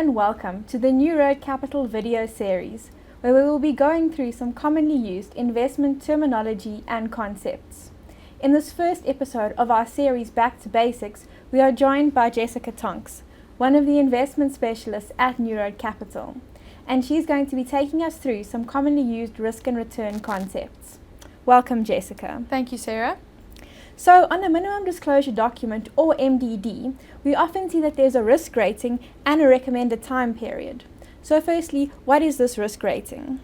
and welcome to the New Road Capital video series, where we will be going through some commonly used investment terminology and concepts. In this first episode of our series Back to Basics, we are joined by Jessica Tonks, one of the investment specialists at New Road Capital, and she's going to be taking us through some commonly used risk and return concepts. Welcome, Jessica. Thank you, Sarah. So on a minimum disclosure document, or MDD, we often see that there's a risk rating and a recommended time period. So firstly, what is this risk rating?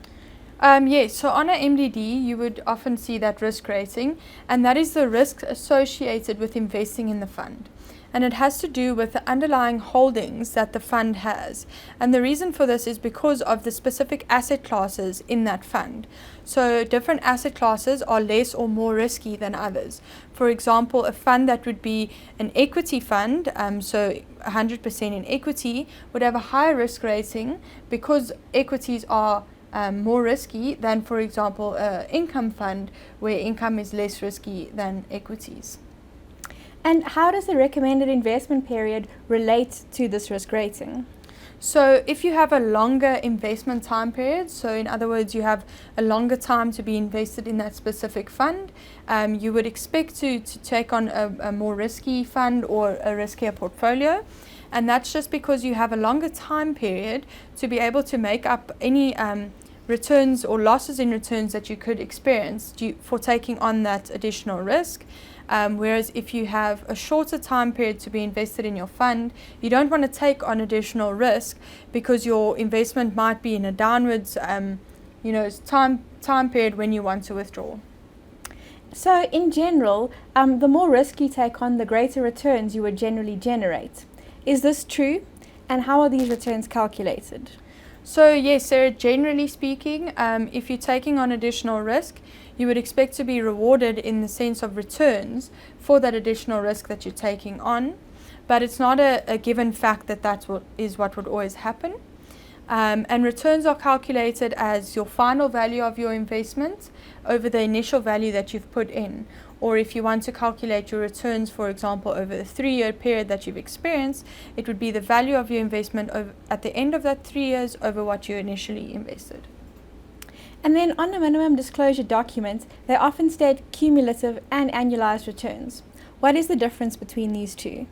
Yes, so on a MDD, you would often see that risk rating, and that is the risk associated with investing in the fund. And it has to do with the underlying holdings that the fund has. And the reason for this is because of the specific asset classes in that fund. So different asset classes are less or more risky than others. For example, a fund that would be an equity fund, so 100% in equity, would have a higher risk rating because equities are more risky than, for example, an income fund where income is less risky than equities. And how does the recommended investment period relate to this risk rating? So if you have a longer investment time period, so in other words, you have a longer time to be invested in that specific fund, you would expect to take on a more risky fund or a riskier portfolio. And that's just because you have a longer time period to be able to make up any returns or losses in returns that you could experience for taking on that additional risk. Whereas if you have a shorter time period to be invested in your fund, you don't want to take on additional risk because your investment might be in a downwards time period when you want to withdraw. So in general, the more risk you take on, the greater returns you would generally generate. Is this true? And how are these returns calculated? So yes, Sarah, generally speaking, if you're taking on additional risk, you would expect to be rewarded in the sense of returns for that additional risk that you're taking on. But it's not a given fact that that's what would always happen. And returns are calculated as your final value of your investment over the initial value that you've put in. Or if you want to calculate your returns, for example, over the 3-year period that you've experienced, it would be the value of your investment at the end of that 3 years over what you initially invested. And then on the minimum disclosure documents, they often state cumulative and annualized returns. What is the difference between these two?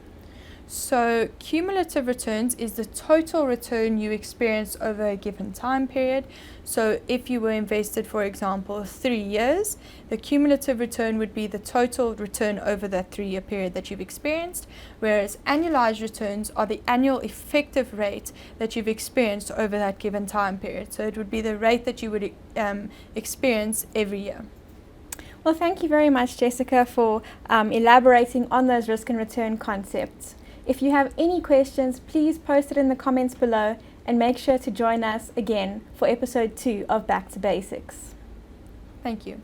So cumulative returns is the total return you experience over a given time period. So if you were invested, for example, 3 years, the cumulative return would be the total return over that 3-year period that you've experienced, whereas annualized returns are the annual effective rate that you've experienced over that given time period. So it would be the rate that you would experience every year. Well, thank you very much, Jessica, for elaborating on those risk and return concepts. If you have any questions, please post it in the comments below and make sure to join us again for episode 2 of Back to Basics. Thank you.